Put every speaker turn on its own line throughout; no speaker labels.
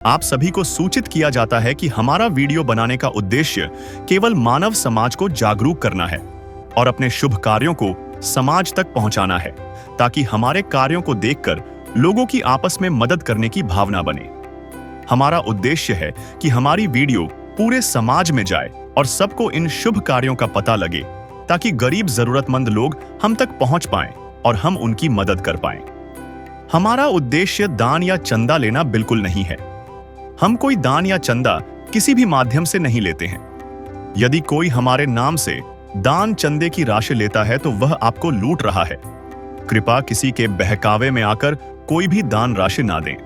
आप सभी को सूचित किया जाता है कि हमारा वीडियो बनाने का उद्देश्य केवल मानव समाज को जागरूक करना है और अपने शुभ कार्यों को समाज तक पहुंचाना है, ताकि हमारे कार्यों को देखकर लोगों की आपस में मदद करने की भावना बने। हमारा उद्देश्य है कि हमारी वीडियो पूरे समाज में जाए और सबको इन शुभ कार्यों का पता लगे, ताकि गरीब जरूरतमंद लोग हम तक पहुंच पाएं और हम उनकी मदद कर पाएं। हमारा उद्देश्य दान या चंदा लेना बिल्कुल नहीं है। हम कोई दान या चंदा किसी भी माध्यम से नहीं लेते हैं। यदि कोई हमारे नाम से दान चंदे की राशि लेता है तो वह आपको लूट रहा है। कृपया किसी के बहकावे में आकर कोई भी दान राशि ना दें।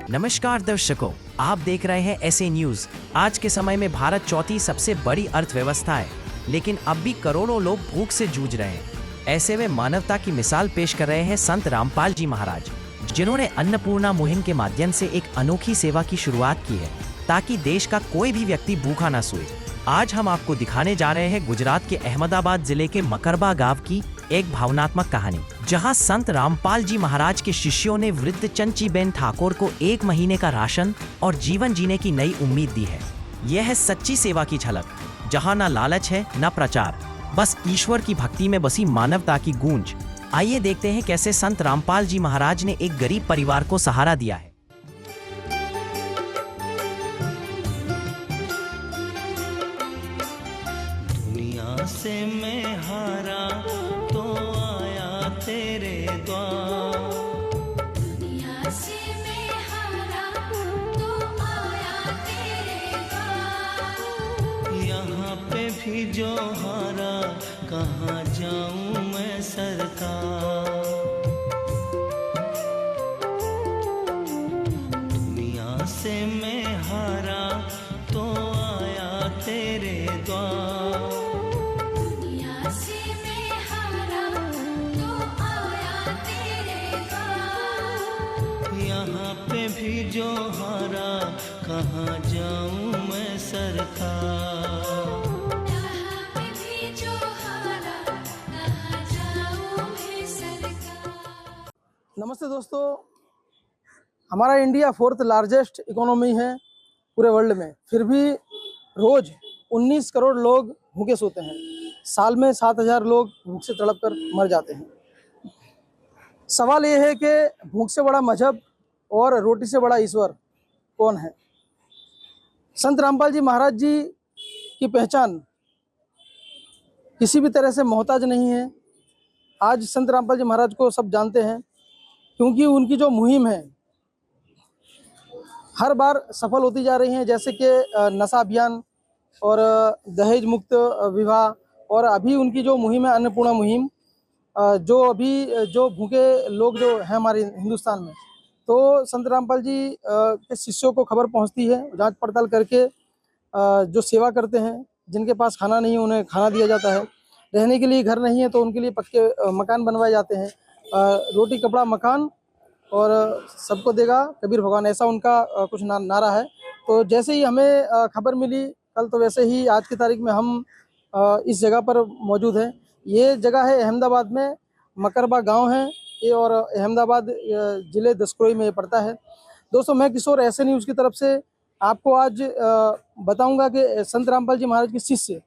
नमस्कार दर्शकों, आप देख रहे हैं ऐसे न्यूज। आज के समय में भारत चौथी सबसे बड़ी अर्थव्यवस्था है, लेकिन अब भी करोड़ों लोग भूख से जूझ रहे हैं। ऐसे में मानवता की मिसाल पेश कर रहे हैं संत रामपाल जी महाराज, जिन्होंने अन्नपूर्णा मुहिम के माध्यम से एक अनोखी सेवा की शुरुआत की है, ताकि देश का कोई भी व्यक्ति भूखा न सोए। आज हम आपको दिखाने जा रहे हैं गुजरात के अहमदाबाद जिले के मकरबा गांव की एक भावनात्मक कहानी, जहां संत रामपाल जी महाराज के शिष्यों ने वृद्ध चंचीबेन ठाकुर को 1 महीने का राशन और जीवन जीने की नई उम्मीद दी है। यह है सच्ची सेवा की झलक, जहां न लालच है न प्रचार, बस ईश्वर की भक्ति में बसी मानवता की गूंज। आइए देखते हैं कैसे संत रामपाल जी महाराज ने एक गरीब परिवार को सहारा दिया है।
दुनिया से मैं हारा तो आया तेरे द्वार,
दुनिया से मैं हारा तो आया तेरे द्वार।
यहाँ पे भी जो हारा कहाँ जाऊँ मैं सरकार। दुनिया से मैं हारा तो आया तेरे द्वार,
दुनिया से मैं हारा तो आया तेरे द्वार।
यहाँ पे भी जो हारा कहाँ जाऊँ मैं सरकार।
यहाँ पे भी जो हारा कहाँ जाऊँ मैं सरकार।
नमस्ते दोस्तों, हमारा इंडिया 4th लार्जेस्ट इकोनॉमी है पूरे वर्ल्ड में, फिर भी रोज़ 19 करोड़ लोग भूखे सोते हैं। साल में 7,000 लोग भूख से तड़प कर मर जाते हैं। सवाल ये है कि भूख से बड़ा मजहब और रोटी से बड़ा ईश्वर कौन है? संत रामपाल जी महाराज जी की पहचान किसी भी तरह से मोहताज नहीं है। आज संत रामपाल जी महाराज को सब जानते हैं, क्योंकि उनकी जो मुहिम है हर बार सफल होती जा रही हैं, जैसे कि नशा अभियान और दहेज मुक्त विवाह, और अभी उनकी जो मुहिम है अन्नपूर्णा मुहिम, जो अभी जो भूखे लोग जो हैं हमारे हिंदुस्तान में, तो संत रामपाल जी के शिष्यों को खबर पहुंचती है, जांच पड़ताल करके जो सेवा करते हैं, जिनके पास खाना नहीं है उन्हें खाना दिया जाता है, रहने के लिए घर नहीं है तो उनके लिए पक्के मकान बनवाए जाते हैं। रोटी कपड़ा मकान और सबको देगा कबीर भगवान, ऐसा उनका कुछ नारा है। तो जैसे ही हमें खबर मिली कल, तो वैसे ही आज की तारीख में हम इस जगह पर मौजूद हैं। ये जगह है अहमदाबाद में, मकरबा गांव है ये, और अहमदाबाद ज़िले दसक्रोई में ये पड़ता है। दोस्तों, मैं किशोर ऐसे न्यूज़ की तरफ से आपको आज बताऊंगा कि संत रामपाल जी महाराज के शिष्य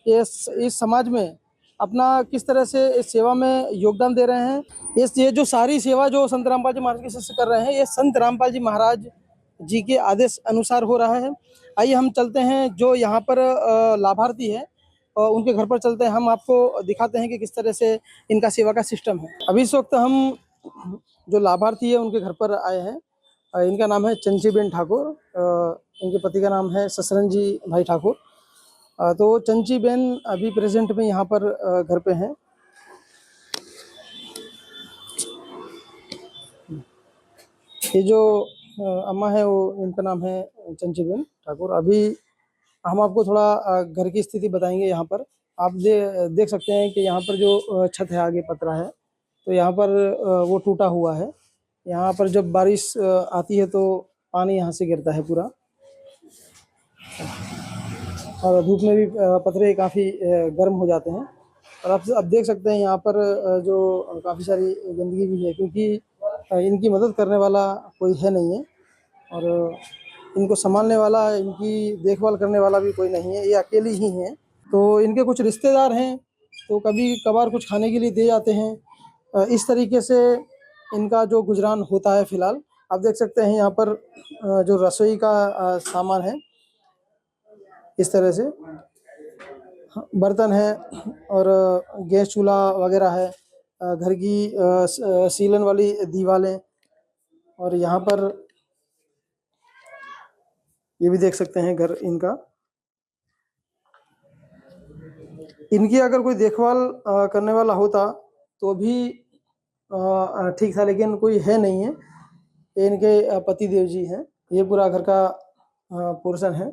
इस समाज में अपना किस तरह से इस सेवा में योगदान दे रहे हैं। ये जो सारी सेवा जो संत रामपाल जी महाराज के शिष्य कर रहे हैं, ये संत रामपाल जी महाराज जी के आदेश अनुसार हो रहा है। आइए हम चलते हैं, जो यहाँ पर लाभार्थी है उनके घर पर चलते हैं, हम आपको दिखाते हैं कि किस तरह से इनका सेवा का सिस्टम है। अभी इस वक्त हम जो लाभार्थी है उनके घर पर आए हैं। इनका नाम है चंचीबेन ठाकुर, इनके पति का नाम है ससरंजी भाई ठाकुर। तो चंचीबेन अभी प्रेजेंट में यहाँ पर घर पे हैं। ये जो अम्मा है वो, इनका नाम है चंचीबेन ठाकुर। अभी हम आपको थोड़ा घर की स्थिति बताएंगे। यहाँ पर आप देख सकते हैं कि यहाँ पर जो छत है आगे पतरा है, तो यहाँ पर वो टूटा हुआ है। यहाँ पर जब बारिश आती है तो पानी यहाँ से गिरता है पूरा, और धूप में भी पतरे काफ़ी गर्म हो जाते हैं। और आप देख सकते हैं यहाँ पर जो काफ़ी सारी गंदगी भी है, क्योंकि इनकी मदद करने वाला कोई है नहीं है। और इनको संभालने वाला, इनकी देखभाल करने वाला भी कोई नहीं है, ये अकेली ही हैं। तो इनके कुछ रिश्तेदार हैं, तो कभी कभार कुछ खाने के लिए दे जाते हैं। इस तरीके से इनका जो गुजरान होता है फिलहाल। आप देख सकते हैं यहाँ पर जो रसोई का सामान है, इस तरह से बर्तन है और गैस चूल्हा वगैरह है, घर की सीलन वाली दीवारें, और यहाँ पर ये भी देख सकते हैं घर इनका। इनकी अगर कोई देखभाल करने वाला होता तो भी ठीक था, लेकिन कोई है नहीं है। ये इनके पति देव जी हैं। ये पूरा घर का पोर्शन है।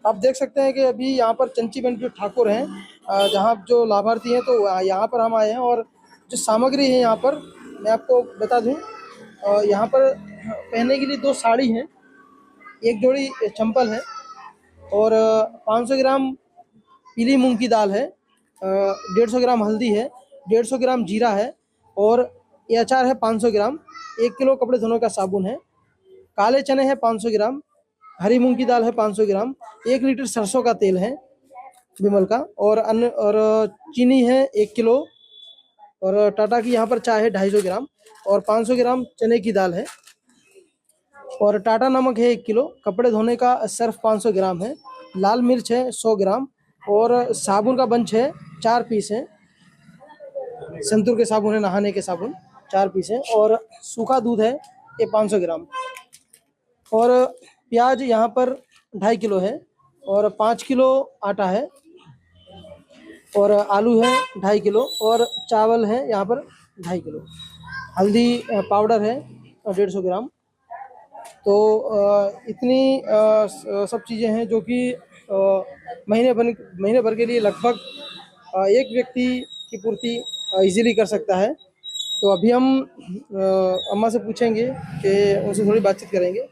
आप देख सकते हैं कि अभी यहाँ पर चंचीबेन जो ठाकुर हैं, जहाँ जो लाभार्थी हैं, तो यहाँ पर हम आए हैं। और जो सामग्री है यहाँ पर मैं आपको बता दूं, यहाँ पर पहनने के लिए 2 साड़ी हैं, एक जोड़ी चंपल है, और 500 ग्राम पीली मूंग की दाल है, 150 ग्राम हल्दी है, 150 ग्राम जीरा है, और ये अचार है 500 ग्राम, 1 किलो कपड़े धोने का साबुन है, काले चने हैं 500 ग्राम, हरी मूंग की दाल है 500 ग्राम, 1 लीटर सरसों का तेल है विमल का, और अन्य और चीनी है 1 किलो, और टाटा की यहाँ पर चाय है 250 ग्राम, और 500 ग्राम चने की दाल है, और टाटा नमक है 1 किलो, कपड़े धोने का सर्फ 500 ग्राम है, लाल मिर्च है 100 ग्राम, और साबुन का बंच है 4 पीस है, संतूर के साबुन है, नहाने के साबुन 4 पीस है, और सूखा दूध है ये 500 ग्राम, और प्याज यहाँ पर 2.5 किलो है, और 5 किलो आटा है, और आलू है 2.5 किलो, और चावल है यहाँ पर 2.5 किलो, हल्दी पाउडर है 150 ग्राम। तो इतनी सब चीज़ें हैं जो कि महीने भर के लिए लगभग एक व्यक्ति की पूर्ति इजीली कर सकता है। तो अभी हम अम्मा से पूछेंगे कि उनसे थोड़ी बातचीत करेंगे।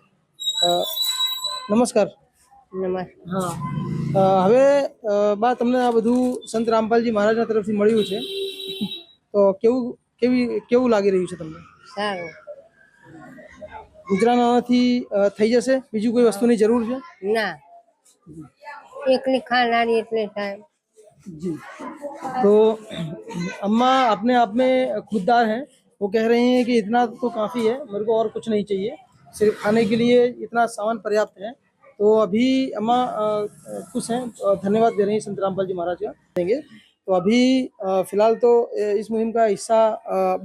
नमस्कार।
નમસ્કાર.
હવે બા તમને આ બધું સંત રામપાલજી મહારાજના તરફથી મળ્યું છે, તો કેવું લાગી રહ્યું છે તમને?
સારું.
ગુજરાન આનાથી થઈ જશે? બીજું કોઈ વસ્તુની જરૂર છે?
ના, એકલી ખાનારી એટલે થાય.
जी। तो अम्मा अपने आप में खुददार हैं। वो कह रही हैं कि इतना तो काफ़ी है, मेरे को और कुछ नहीं चाहिए, सिर्फ खाने के लिए इतना सामान पर्याप्त है। तो अभी अम्मा खुश हैं, धन्यवाद दे रही हैं संत रामपाल जी महाराज का देंगे। तो अभी फ़िलहाल तो इस मुहिम का हिस्सा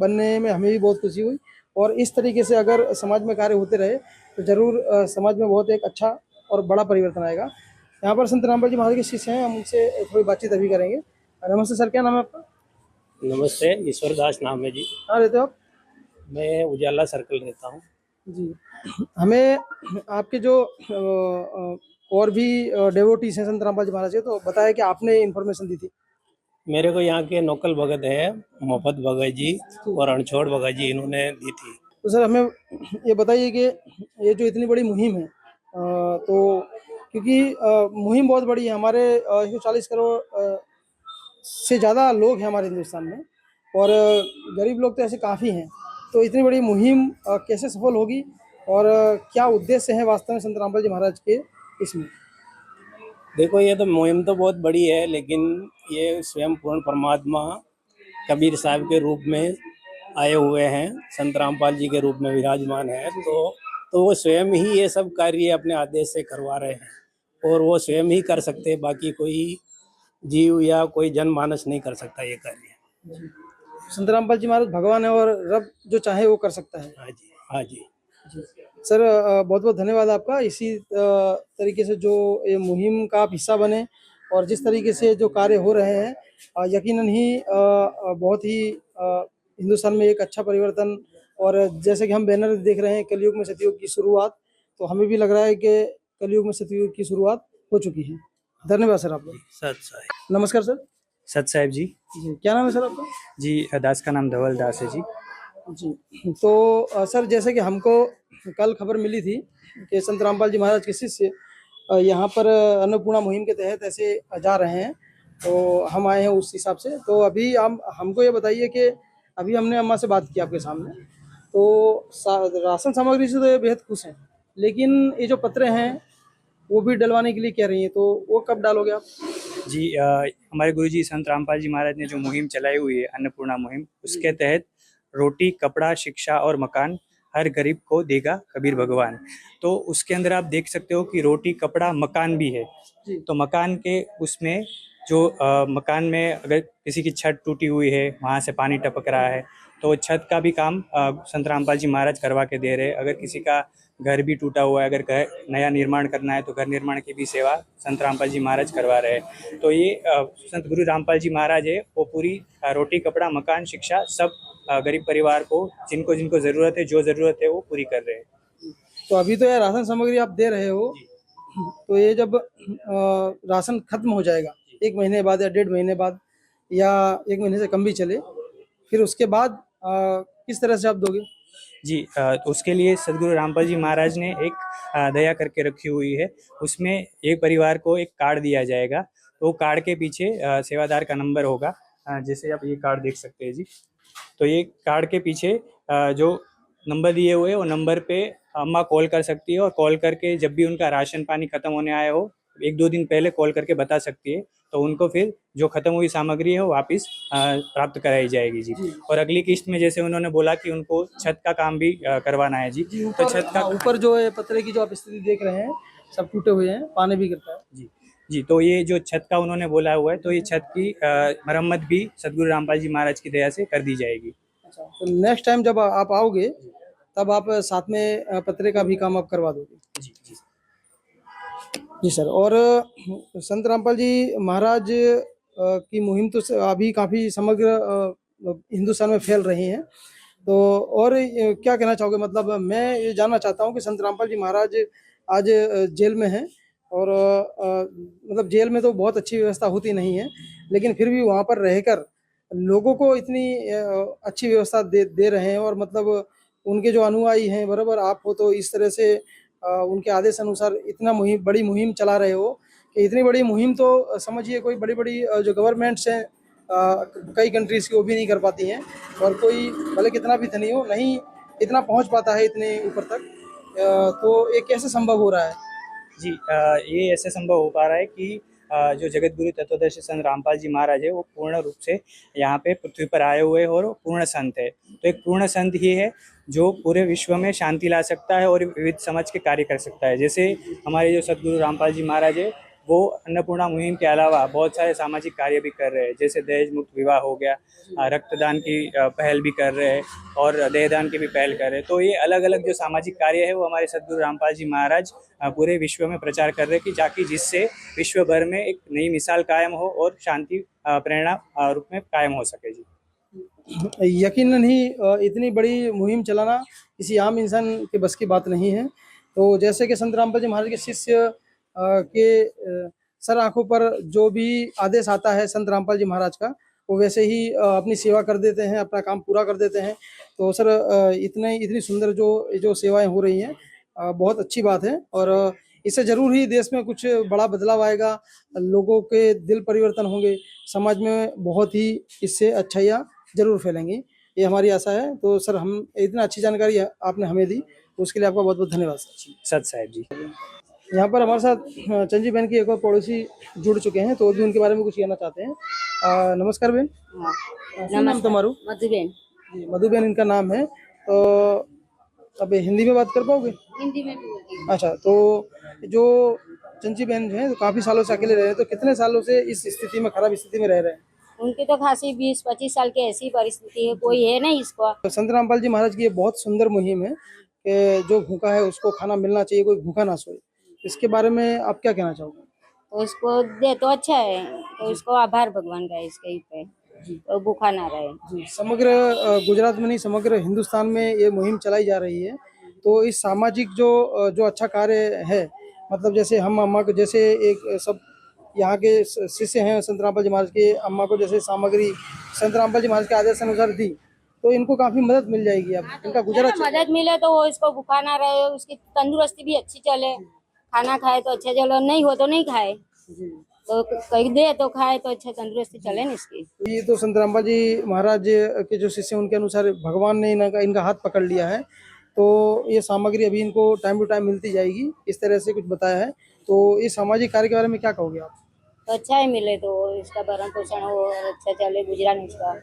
बनने में हमें भी बहुत खुशी हुई, और इस तरीके से अगर समाज में कार्य होते रहे तो ज़रूर समाज में बहुत एक अच्छा और बड़ा परिवर्तन आएगा। यहाँ पर संत रामपाल जी महाराज के शिष्य हैं, हम उनसे थोड़ी बातचीत अभी करेंगे। नमस्ते सर, क्या नाम है आपका?
नमस्ते, ईश्वरदास नाम है जी।
कहाँ रहते हो आप?
मैं उजाला सर्कल रहता हूँ।
जी। हमें आपके जो और भी डेवोटीज हैं संत रामपाल जी महाराज के, तो बताया कि आपने इन्फॉर्मेशन दी थी।
मेरे को यहाँ के नोकल भगत है मोहब्बत भगत जी और अणछोड़ भगत जी, इन्होंने दी थी।
तो सर हमें ये बताइए कि ये जो इतनी बड़ी मुहिम है, तो क्योंकि मुहिम बहुत बड़ी है, हमारे 140 करोड़ से ज़्यादा लोग हैं हमारे हिंदुस्तान में, और गरीब लोग तो ऐसे काफ़ी हैं। तो इतनी बड़ी मुहिम कैसे सफल होगी, और क्या उद्देश्य है वास्तव में संत रामपाल जी महाराज के इसमें?
देखो, ये तो मुहिम तो बहुत बड़ी है, लेकिन ये स्वयं पूर्ण परमात्मा कबीर साहब के रूप में आए हुए हैं, संत रामपाल जी के रूप में विराजमान है। तो वो स्वयं ही ये सब कार्य अपने आदेश से करवा रहे हैं, और वो स्वयं ही कर सकते हैं, बाकी कोई जीव या कोई जनमानस नहीं कर सकता ये कार्य।
संत रामपाल जी महाराज भगवान है, और रब जो चाहे वो कर सकता है।
हाँ जी, हाँ जी।
सर बहुत बहुत धन्यवाद आपका। इसी तरीके से जो ये मुहिम का आप हिस्सा बने, और जिस तरीके से जो कार्य हो रहे हैं, यकीनन ही बहुत ही हिंदुस्तान में एक अच्छा परिवर्तन, और जैसे कि हम बैनर देख रहे हैं, कलयुग में सतयुग की शुरुआत, तो हमें भी लग रहा है कि कलयुग में सतयुग की शुरुआत हो चुकी है। धन्यवाद सर आपका।
सत साहिब।
नमस्कार सर।
सत साहिब जी।
जी, क्या नाम है सर आपका?
जी, दास का नाम धवल दास है जी।
जी। तो सर जैसे कि हमको कल खबर मिली थी कि संत रामपाल जी महाराज के शिष्य यहाँ पर अन्नपूर्णा मुहिम के तहत ऐसे जा रहे हैं, तो हम आए हैं उस हिसाब से। तो अभी हमको ये बताइए कि अभी हमने अम्मा से बात की आपके सामने, तो राशन सामग्री से तो ये बेहद खुश हैं। लेकिन ये जो पत्रे हैं वो भी डलवाने के लिए कह रही हैं, तो वो कब डालोगे आप?
जी हमारे गुरुजी संत रामपाल जी महाराज ने जो मुहिम चलाई हुई है अन्नपूर्णा मुहिम, उसके तहत रोटी, कपड़ा, शिक्षा और मकान हर गरीब को देगा कबीर भगवान। तो उसके अंदर आप देख सकते हो कि रोटी, कपड़ा, मकान भी है। तो मकान के उसमें जो मकान में अगर किसी की छत टूटी हुई है, वहाँ से पानी टपक रहा है, तो छत का भी काम संत रामपाल जी महाराज करवा के दे रहे हैं। अगर किसी का घर भी टूटा हुआ है, अगर घर नया निर्माण करना है तो घर निर्माण की भी सेवा संत रामपाल जी महाराज करवा रहे हैं। तो ये संत गुरु रामपाल जी महाराज है वो पूरी रोटी, कपड़ा, मकान, शिक्षा सब गरीब परिवार को जिनको जिनको ज़रूरत है, जो ज़रूरत है वो पूरी कर रहे हैं।
तो अभी तो ये राशन सामग्री आप दे रहे हो, तो ये जब राशन खत्म हो जाएगा 1 महीने बाद या 1.5 महीने बाद या 1 महीने से कम भी चले, फिर उसके बाद किस तरह से आप दोगे?
जी तो उसके लिए सदगुरु रामपाल जी महाराज ने एक दया करके रखी हुई है। उसमें एक परिवार को एक कार्ड दिया जाएगा, तो वो कार्ड के पीछे सेवादार का नंबर होगा। जैसे आप ये कार्ड देख सकते हैं जी, तो ये कार्ड के पीछे जो नंबर दिए हुए हैं वो नंबर पे अम्मा कॉल कर सकती है, और कॉल करके जब भी उनका राशन पानी खत्म होने आया हो 1-2 दिन पहले कॉल करके बता सकती है, तो उनको फिर जो खत्म हुई सामग्री है वो वापस प्राप्त कराई जाएगी जी। और अगली किस्त में जैसे उन्होंने बोला कि उनको छत का काम भी करवाना है जी, तो छत का
ऊपर जो है पतरे की जो आप स्थिति देख रहे हैं सब टूटे हुए हैं, पानी भी गिरता है।
जी तो ये जो छत का उन्होंने बोला हुआ है, तो ये छत की मरम्मत भी सदगुरु रामपाल जी महाराज की दया से कर दी जाएगी।
अच्छा, तो नेक्स्ट टाइम जब आप आओगे तब आप साथ में पतरे का भी काम आप करवा दोगे?
जी जी
जी सर। और संत रामपाल जी महाराज की मुहिम तो अभी काफ़ी समग्र हिंदुस्तान में फैल रही है, तो और क्या कहना चाहोगे? मतलब मैं ये जानना चाहता हूँ कि संत रामपाल जी महाराज आज जेल में हैं, और मतलब जेल में तो बहुत अच्छी व्यवस्था होती नहीं है, लेकिन फिर भी वहाँ पर रहकर लोगों को इतनी अच्छी व्यवस्था दे रहे हैं, और मतलब उनके जो अनुयायी हैं, बराबर आप हो, तो इस तरह से उनके आदेश अनुसार इतना बड़ी मुहिम चला रहे हो कि इतनी बड़ी मुहिम तो समझिए कोई बड़ी जो गवर्नमेंट्स हैं कई कंट्रीज़ की, वो भी नहीं कर पाती हैं, और कोई भले कितना भी धनी हो नहीं इतना पहुंच पाता है इतने ऊपर तक। तो ये कैसे संभव हो रहा है?
जी ये ऐसे संभव हो पा रहा है कि जो जगत गुरु तत्वदर्शी संत रामपाल जी महाराज है वो पूर्ण रूप से यहाँ पे पृथ्वी पर आए हुए हैं, और वो पूर्ण संत है। तो एक पूर्ण संत ही है जो पूरे विश्व में शांति ला सकता है और विविध समाज के कार्य कर सकता है। जैसे हमारे जो सदगुरु रामपाल जी महाराज है वो अन्नपूर्णा मुहिम के अलावा बहुत सारे सामाजिक कार्य भी कर रहे हैं, जैसे दहेज मुक्त विवाह हो गया, रक्तदान की पहल भी कर रहे हैं, और देहदान की भी पहल कर रहे हैं। तो ये अलग अलग जो सामाजिक कार्य है वो हमारे सदगुरु रामपाल जी महाराज पूरे विश्व में प्रचार कर रहे हैं, कि जाकि जिससे विश्व भर में एक नई मिसाल कायम हो और शांति प्रेरणा रूप में कायम हो सके जी।
यकीनन ही इतनी बड़ी मुहिम चलाना किसी आम इंसान के बस की बात नहीं है। तो जैसे कि संत रामपाल जी महाराज के शिष्य के सर आंखों पर जो भी आदेश आता है संत रामपाल जी महाराज का, वो वैसे ही अपनी सेवा कर देते हैं, अपना काम पूरा कर देते हैं। तो सर इतनी सुंदर जो सेवाएं हो रही हैं, बहुत अच्छी बात है, और इससे जरूर ही देश में कुछ बड़ा बदलाव आएगा, लोगों के दिल परिवर्तन होंगे, समाज में बहुत ही इससे अच्छाइयाँ जरूर फैलेंगी, ये हमारी आशा है। तो सर हम इतना अच्छी जानकारी आपने हमें दी, उसके लिए आपका बहुत बहुत धन्यवाद सर।
सत साहब जी।
यहाँ पर हमारे साथ चंजी बहन की एक और पड़ोसी जुड़ चुके हैं, तो वो भी उनके बारे में कुछ कहना चाहते हैं। नमस्कार बहन। શું નામ તમારું?
मधुबेन।
जी, मधुबेन इनका नाम है। तो अब हिंदी में बात कर पाओगे?
हिंदी में भी बोलती हूँ।
अच्छा, तो जो चंची बहन जो है तो काफी सालों से अकेले रह रहे हैं, तो कितने सालों से इस स्थिति में, खराब स्थिति में रह रहे हैं?
उनकी तो खासी 20-25 साल की ऐसी परिस्थिति है, कोई है नहीं इसको।
तो संत रामपाल जी महाराज की ये बहुत सुंदर मुहिम है कि जो भूखा है उसको खाना मिलना चाहिए, कोई भूखा ना सोए। इसके बारे में आप क्या कहना चाहोगे?
तो इसको दे तो अच्छा है, तो इसको आभार भगवान का इसके पे, तो भूखा ना रहे।
जी, समग्र गुजरात में नहीं, समग्र हिंदुस्तान में ये मुहिम चलाई जा रही है। तो इस सामाजिक जो अच्छा कार्य है, मतलब जैसे हम अम्मा को, जैसे एक सब यहाँ के शिष्य हैं संत रामपाल जी महाराज के, अम्मा को जैसे सामग्री संत रामपाल जी महाराज के आदेश अनुसार दी, तो इनको काफी मदद मिल जाएगी। अब इनका गुजरात
मदद मिले तो वो इसको भूखा ना रहे, उसकी तंदुरुस्ती भी अच्छी चले, खाना खाए तो अच्छा चलो, नहीं हो तो नहीं खाए, तो कहीं दे तो खाए तो अच्छा तंदुरुस्ती चले ना इसकी।
ये तो संत रामपाल जी महाराज के जो शिष्य उनके अनुसार भगवान ने इनका हाथ पकड़ लिया है तो ये सामग्री अभी इनको टाइम टू टाइम मिलती जाएगी, इस तरह से कुछ बताया है। तो इस सामाजिक कार्य के बारे में क्या कहोगे आप?
तो अच्छा ही मिले तो इसका भरण पोषण हो और अच्छा चले गुजरान इसका।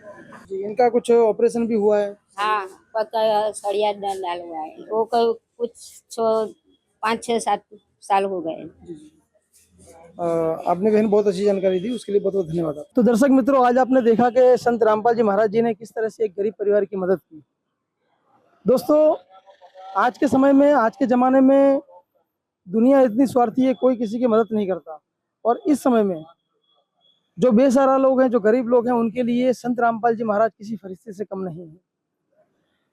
जी, इनका कुछ ऑपरेशन भी हुआ है?
हाँ, पक्का सड़िया डाल हुआ है वो कुछ 5-6-7 साल हो गए।
आपने बहन बहुत अच्छी जानकारी दी, उसके लिए बहुत बहुत धन्यवाद। तो दर्शक मित्रों, आज आपने देखा कि संत रामपाल जी महाराज जी ने किस तरह से एक गरीब परिवार की मदद की। दोस्तों, आज के समय में, आज के ज़माने में दुनिया इतनी स्वार्थी है, कोई किसी की मदद नहीं करता। और इस समय में जो बेसहारा लोग हैं, जो गरीब लोग हैं, उनके लिए संत रामपाल जी महाराज किसी फरिश्ते से कम नहीं है।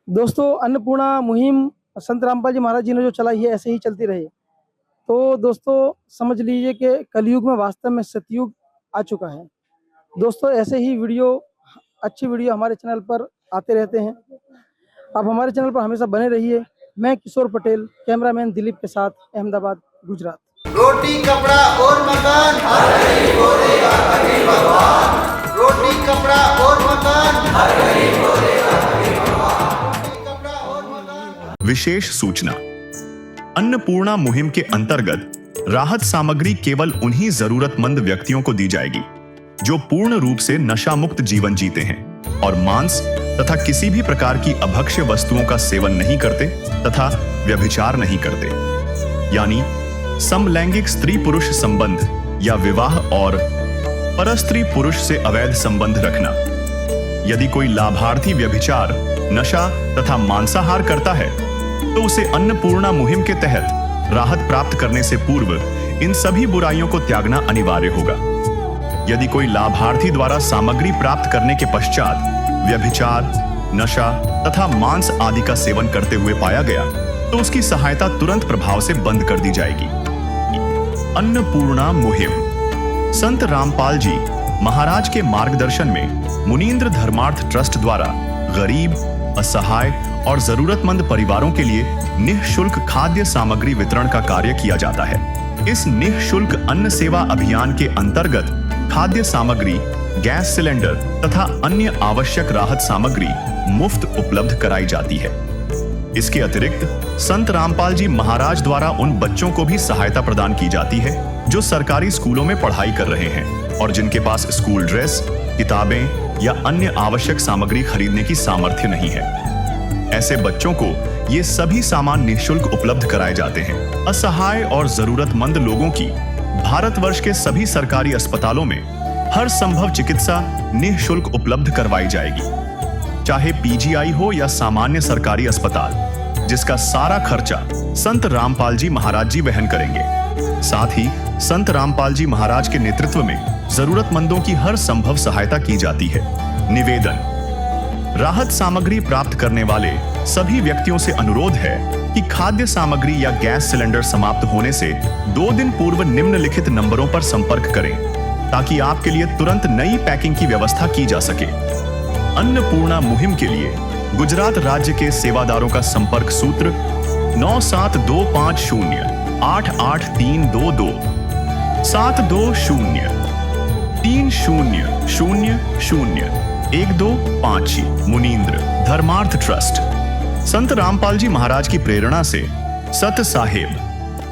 दोस्तों, अन्नपूर्णा मुहिम संत रामपाल जी महाराज जी ने जो चलाई है, ऐसे ही चलती रहे। तो दोस्तों, समझ लीजिए कि कलयुग में वास्तव में सतयुग आ चुका है। दोस्तों, ऐसे ही अच्छी वीडियो हमारे चैनल पर आते रहते हैं। आप हमारे चैनल पर हमेशा बने रहिए। मैं किशोर पटेल, कैमरामैन दिलीप के साथ, अहमदाबाद, गुजरात।
रोटी कपड़ा और मकान हर गरीब को देगा कबीर भगवान। रोटी कपड़ा और मकान हर गरीब को देगा कबीर भगवान। रोटी कपड़ा और मकान।
विशेष सूचना, अन्नपूर्णा मुहिम के अंतर्गत राहत सामग्री केवल उन्हीं जरूरतमंद व्यक्तियों को दी जाएगी जो पूर्ण रूप से नशा मुक्त जीवन जीते हैं और मांस तथा किसी भी प्रकार की अभक्ष्य वस्तुओं का सेवन नहीं करते तथा व्यभिचार नहीं करते, यानी समलैंगिक स्त्री पुरुष संबंध या विवाह और परस्त्री पुरुष से अवैध संबंध रखना। यदि कोई लाभार्थी व्यभिचार, नशा तथा मांसाहार करता है तो उसे अन्नपूर्णा मुहिम के तहत राहत प्राप्त करने से पूर्व इन सभी बुराइयों को त्यागना अनिवार्य होगा। यदि कोई लाभार्थी द्वारा सामग्री प्राप्त करने के पश्चात व्यभिचार, नशा तथा मांस आदि का सेवन करते हुए पाया गया तो उसकी सहायता तुरंत प्रभाव से बंद कर दी जाएगी। अन्नपूर्णा मुहिम संत रामपाल जी महाराज के मार्गदर्शन में मुनींद्र धर्मार्थ ट्रस्ट द्वारा गरीब, असहाय और जरूरतमंद परिवारों के लिए निःशुल्क खाद्य सामग्री वितरण का कार्य किया जाता है। इस निःशुल्क अन्न सेवा अभियान के अंतर्गत खाद्य सामग्री, गैस सिलेंडर तथा अन्य आवश्यक राहत सामग्री मुफ्त उपलब्ध कराई जाती है। इसके अतिरिक्त संत रामपाल जी महाराज द्वारा उन बच्चों को भी सहायता प्रदान की जाती है जो सरकारी स्कूलों में पढ़ाई कर रहे हैं और जिनके पास स्कूल ड्रेस, किताबें या अन्य आवश्यक सामग्री खरीदने की सामर्थ्य नहीं है। ऐसे बच्चों को ये सभी सामान निःशुल्क उपलब्ध कराए जाते हैं। असहाय और जरूरतमंद लोगों की भारतवर्ष के सभी सरकारी अस्पतालों में हर संभव चिकित्सा निःशुल्क उपलब्ध करवाई जाएगी, चाहे पीजीआई हो या सामान्य सरकारी अस्पताल, जिसका सारा खर्चा संत रामपाल जी महाराज जी वहन करेंगे। साथ ही संत रामपाल जी महाराज के नेतृत्व में जरूरतमंदों की हर संभव सहायता की जाती है। निवेदन, राहत सामग्री प्राप्त करने वाले सभी व्यक्तियों से अनुरोध है कि खाद्य सामग्री या गैस सिलेंडर समाप्त होने से 2 दिन पूर्व निम्नलिखित नंबरों पर संपर्क करें ताकि आपके लिए तुरंत नई पैकिंग की व्यवस्था की जा सके। अन्नपूर्णा मुहिम के लिए गुजरात राज्य के सेवादारों का संपर्क सूत्र 9725088322 720300125 मुनींद्र धर्मार्थ ट्रस्ट। संत रामपाल जी महाराज की प्रेरणा से सत साहेब